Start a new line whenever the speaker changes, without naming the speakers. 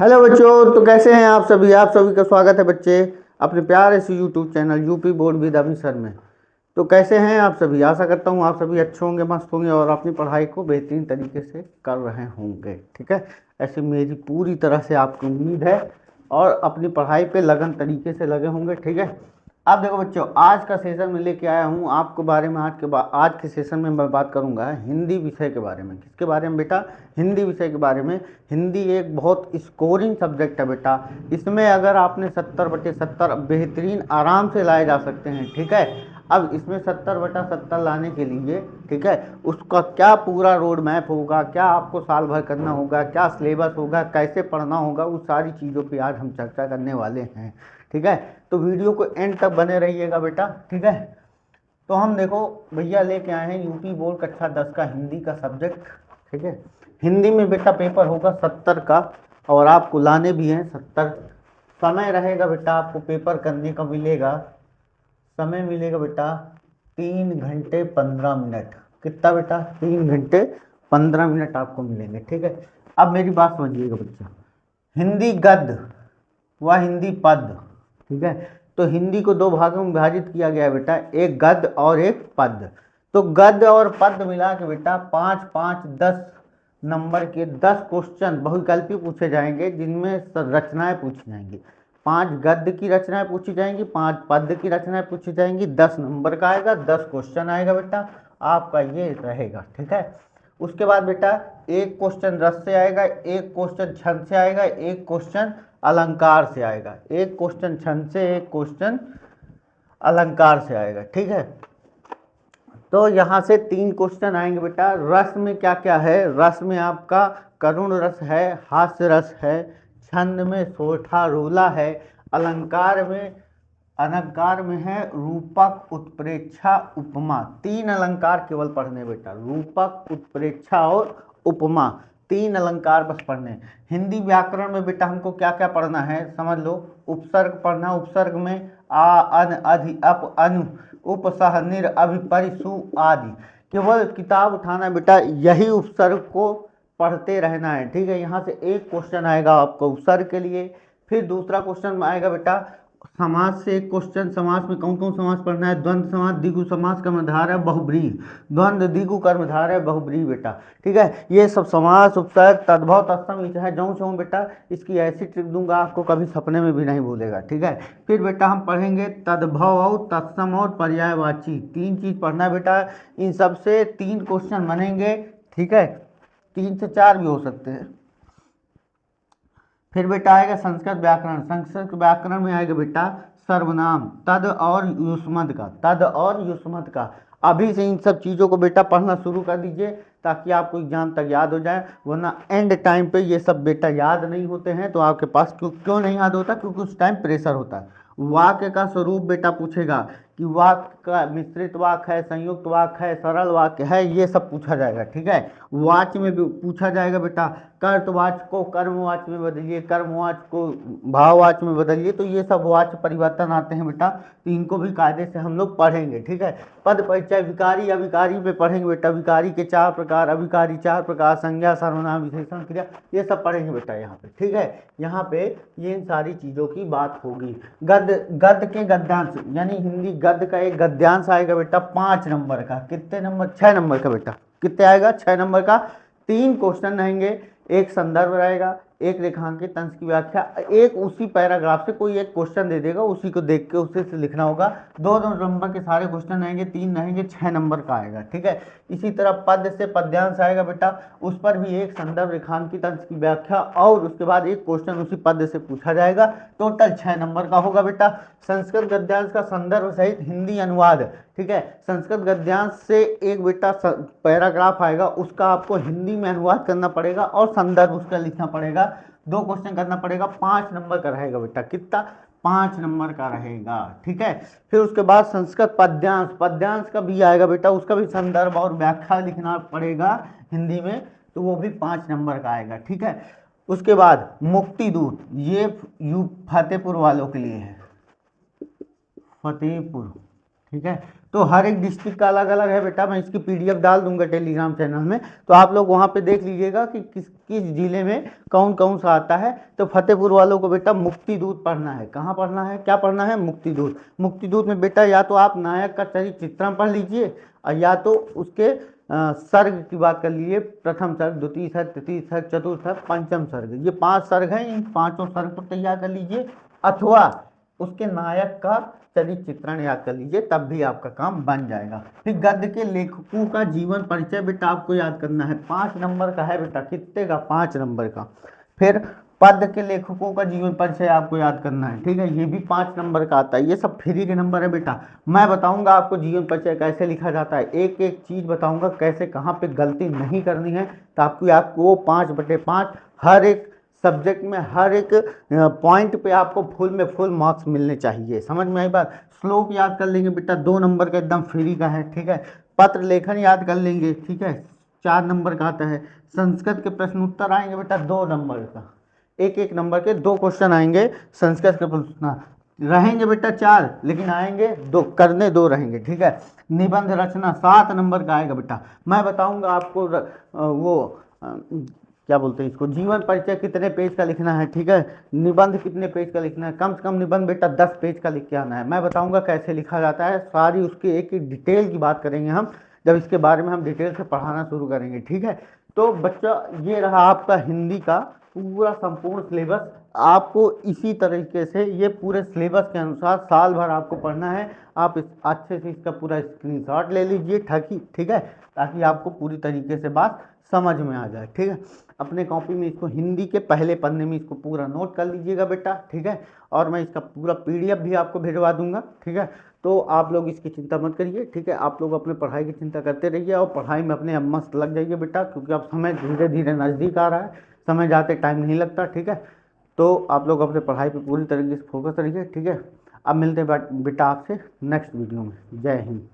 Hello बच्चों, तो कैसे हैं आप सभी। आप सभी का स्वागत है बच्चे अपने प्यारे से YouTube channel UP board with Abhisar में। तो कैसे हैं आप सभी। आशा करता हूं आप सभी अच्छे होंगे, मस्त होंगे और अपनी पढ़ाई को बेहतरीन तरीके से कर रहे होंगे। ठीक है, ऐसे मेरी पूरी तरह से आपको उम्मीद है और अपनी पढ़ाई पे लगन तरीके से लगे होंगे। ठीक है, अब देखो बच्चों, आज का सेशन में लेके आया हूँ आपको बारे में। आज के सेशन में मैं बात करूँगा हिंदी विषय के बारे में। किसके बारे में बेटा? हिंदी विषय के बारे में। हिंदी एक बहुत स्कोरिंग सब्जेक्ट है बेटा। इसमें अगर आपने 70/70 बेहतरीन आराम से लाए जा सकते हैं। ठीक है, अब इसमें 70/70 लाने के लिए, ठीक है, उसका क्या पूरा रोड मैप होगा, क्या आपको साल भर करना होगा, क्या सिलेबस होगा, कैसे पढ़ना होगा, उस सारी चीज़ों पे आज हम चर्चा करने वाले हैं। ठीक है, तो वीडियो को एंड तक बने रहिएगा बेटा। ठीक है, तो हम देखो भैया लेके आए हैं यूपी बोर्ड कक्षा 10 का हिंदी का सब्जेक्ट। ठीक है, हिंदी में बेटा पेपर होगा 70 का और आपको लाने भी हैं 70। समय रहेगा बेटा आपको पेपर करने का मिलेगा, समय मिलेगा बेटा 3 घंटे 15 मिनट। कितना बेटा? 3 घंटे 15 मिनट आपको मिलेंगे। ठीक है, अब मेरी बात समझिएगा बच्चा। हिंदी गद्य व हिंदी पद्य। ठीक है, तो हिंदी को दो भागों में विभाजित किया गया है बेटा, एक गद्य और एक पद्य। तो गद्य और पद्य मिला के बेटा 5-5 10 नंबर के 10 क्वेश्चन बहुविकल्पी पूछे जाएंगे, जिनमें रचनाएं पूछी जाएंगी। 5 गद्य की रचनाएं पूछी जाएंगी, 5 पद्य की रचनाएं पूछी जाएंगी। 10 नंबर का आएगा, 10 क्वेश्चन आएगा बेटा आपका, ये रहेगा। ठीक है, उसके बाद बेटा एक क्वेश्चन रस से आएगा, एक क्वेश्चन छंद से आएगा, एक क्वेश्चन अलंकार से आएगा। एक क्वेश्चन छंद से, एक क्वेश्चन अलंकार से आएगा। ठीक है, तो यहाँ से 3 क्वेश्चन आएंगे बेटा। रस में क्या क्या है? रस में आपका करुण रस है, हास्य रस है, छंद में सोठा रोला है, अलंकार में है रूपक उत्प्रेक्षा उपमा। 3 अलंकार केवल पढ़ने बेटा, रूपक उत्प्रेक्षा और उपमा, 3 अलंकार बस पढ़ने। हिंदी व्याकरण में बेटा हमको क्या क्या पढ़ना है समझ लो। उपसर्ग पढ़ना, उपसर्ग में आ अन अधि अप अनु उपसह निर अभिपरि सु आदि। केवल किताब उठाना बेटा, यही उपसर्ग को पढ़ते रहना है। ठीक है, यहाँ से एक क्वेश्चन आएगा आपको उपसर्ग के लिए। फिर दूसरा क्वेश्चन आएगा बेटा समास से एक क्वेश्चन। समास में कौन कौन समास पढ़ना है? द्वंद्व समास, द्विगु समास, कर्मधारय, बहुब्रीहि। द्वंद्व, द्विगु, कर्मधारय, बहुब्रीहि बेटा। ठीक है, ये सब समास, उपसर्ग, तद्भव, तत्सम, चाहे जौं से बेटा इसकी ऐसी ट्रिक दूंगा आपको कभी सपने में भी नहीं भूलेगा। ठीक है, फिर बेटा हम पढ़ेंगे तद्भव और तत्सम और पर्यायवाची। 3 चीज पढ़ना है बेटा, इन सब से 3 क्वेश्चन बनेंगे। ठीक है, 3 से 4 भी हो सकते हैं। फिर बेटा आएगा संस्कृत व्याकरण। संस्कृत व्याकरण में आएगा बेटा सर्वनाम, तद और युष्मद का, तद और युष्मद का। अभी से इन सब चीज़ों को बेटा पढ़ना शुरू कर दीजिए, ताकि आपको एग्जाम तक याद हो जाए। वरना एंड टाइम पे ये सब बेटा याद नहीं होते हैं। तो आपके पास क्यों नहीं याद होता? क्योंकि उस टाइम प्रेशर होता है। वाक्य का स्वरूप बेटा पूछेगा कि वाक्य का मिश्रित वाक्य है, संयुक्त वाक्य है, सरल वाक्य है, ये सब पूछा जाएगा। ठीक है, वाच्य में भी पूछा जाएगा बेटा कर्तवाच्य को कर्मवाच्य में बदलिए, कर्मवाच्य को भाववाच्य में बदलिए। तो ये सब वाच्य परिवर्तन आते हैं बेटा, तो इनको भी कायदे से हम लोग पढ़ेंगे। ठीक है, पद परिचय, विकारी अविकारी पे पढ़ेंगे बेटा। विकारी के 4 प्रकार, अविकारी 4 प्रकार, संज्ञा, सर्वनाम, विशेषण, क्रिया, ये सब पढ़ेंगे बेटा यहाँ पे। ठीक है, यहाँ पे ये इन सारी चीज़ों की बात होगी। गद्य के गद्यांश, यानी हिंदी गद्य का एक गद्यांश आएगा बेटा 5 नंबर का। कितने नंबर? 6 नंबर का बेटा। कितने आएगा? 6 नंबर का। 3 क्वेश्चन रहेंगे, एक संदर्भ रहेगा, एक रेखांकित अंश की व्याख्या, एक उसी पैराग्राफ से कोई एक क्वेश्चन दे देगा, उसी को देख के उसे से लिखना होगा। 2 नंबर के सारे क्वेश्चन रहेंगे, 3 रहेंगे, 6 नंबर का आएगा। ठीक है, इसी तरह पद से पद्यांश आएगा बेटा, उस पर भी एक संदर्भ, रेखांकित अंश की व्याख्या और उसके बाद एक क्वेश्चन उसी पद से पूछा जाएगा। टोटल 6 नंबर का होगा बेटा। संस्कृत गद्यांश का संदर्भ सहित हिंदी अनुवाद। ठीक है, संस्कृत गद्यांश से एक बेटा पैराग्राफ आएगा, उसका आपको हिंदी में अनुवाद करना पड़ेगा और संदर्भ उसका लिखना पड़ेगा। 2 क्वेश्चन करना पड़ेगा, 5 नंबर का रहेगा बेटा। कितना? 5 नंबर का रहेगा। ठीक है, फिर उसके बाद संस्कृत पद्यांश, पद्यांश का भी आएगा बेटा, उसका भी संदर्भ और व्याख्या लिखना पड़ेगा हिंदी में, तो वो भी 5 नंबर का आएगा। ठीक है, उसके बाद मुक्ति दूत, ये फतेहपुर वालों के लिए है, फतेहपुर। ठीक है। तो हर एक डिस्ट्रिक्ट का अलग अलग है बेटा, मैं इसकी पीडीएफ डाल दूंगा टेलीग्राम चैनल में, तो आप लोग वहाँ पे देख लीजिएगा कि किस किस जिले में कौन कौन सा आता है। तो फतेहपुर वालों को बेटा मुक्ति दूत पढ़ना है। कहाँ पढ़ना है, क्या पढ़ना है, मुक्ति दूत। मुक्ति दूत में बेटा या तो आप नायक का चरित्र चित्रण पढ़ लीजिए, और या तो उसके सर्ग की बात कर लीजिए, प्रथम सर्ग, द्वितीय सर्ग, तृतीय सर्ग, चतुर्थ सर्ग, पंचम सर्ग, ये 5 सर्ग हैं, इन 5 सर्ग को तैयार कर लीजिए, अथवा उसके नायक का चरित्र चित्रण याद कर लीजिए, तब भी आपका काम बन जाएगा। फिर गद्य के लेखकों का जीवन परिचय बेटा आपको याद करना है, 5 नंबर का है बेटा, कितने का, 5 नंबर का। फिर पद्य के लेखकों का जीवन परिचय आपको याद करना है, ठीक है, ये भी 5 नंबर का आता है। ये सब फ्री के नंबर है बेटा। मैं बताऊंगा आपको जीवन परिचय कैसे लिखा जाता है, एक एक चीज बताऊंगा कैसे, कहाँ पे गलती नहीं करनी है, ताकि आपको 5/5 हर एक सब्जेक्ट में हर एक पॉइंट पे आपको फुल में फुल मार्क्स मिलने चाहिए। समझ में आई बात। श्लोक याद कर लेंगे बेटा, 2 नंबर का एकदम फ्री का है, ठीक है। पत्र लेखन याद कर लेंगे, ठीक है, 4 नंबर का आता है। संस्कृत के प्रश्न उत्तर आएंगे बेटा 2 नंबर का, एक एक नंबर के 2 क्वेश्चन आएंगे संस्कृत के प्रश्न, रहेंगे बेटा 4 लेकिन आएंगे 2, करने 2 रहेंगे, ठीक है। निबंध रचना 7 नंबर का आएगा बेटा। मैं बताऊंगा आपको क्या बोलते हैं इसको, जीवन परिचय कितने पेज का लिखना है, ठीक है, निबंध कितने पेज का लिखना है, कम से कम निबंध बेटा 10 पेज का लिख के आना है। मैं बताऊंगा कैसे लिखा जाता है, सारी उसकी एक एक डिटेल की बात करेंगे हम, जब इसके बारे में हम डिटेल से पढ़ाना शुरू करेंगे, ठीक है। तो बच्चा ये रहा आपका हिंदी का पूरा संपूर्ण सिलेबस। आपको इसी तरीके से ये पूरे सिलेबस के अनुसार साल भर आपको पढ़ना है। आप अच्छे से इसका पूरा स्क्रीनशॉट ले लीजिए, ठीक है, ताकि आपको पूरी तरीके से बात समझ में आ जाए, ठीक है। अपने कॉपी में इसको हिंदी के पहले पन्ने में इसको पूरा नोट कर लीजिएगा बेटा, ठीक है। और मैं इसका पूरा पीडीएफ भी आपको भिजवा दूंगा, ठीक है। तो आप लोग इसकी चिंता मत करिए, ठीक है। आप लोग अपने पढ़ाई की चिंता करते रहिए और पढ़ाई में अपने अब मस्त लग जाइए बेटा, क्योंकि अब समय धीरे धीरे नज़दीक आ रहा है, समय जाते टाइम नहीं लगता, ठीक है। तो आप लोग अपने पढ़ाई पे पूरी तरीके से फोकस रहिए, ठीक है। अब मिलते हैं बेटा आपसे नेक्स्ट वीडियो में। जय हिंद।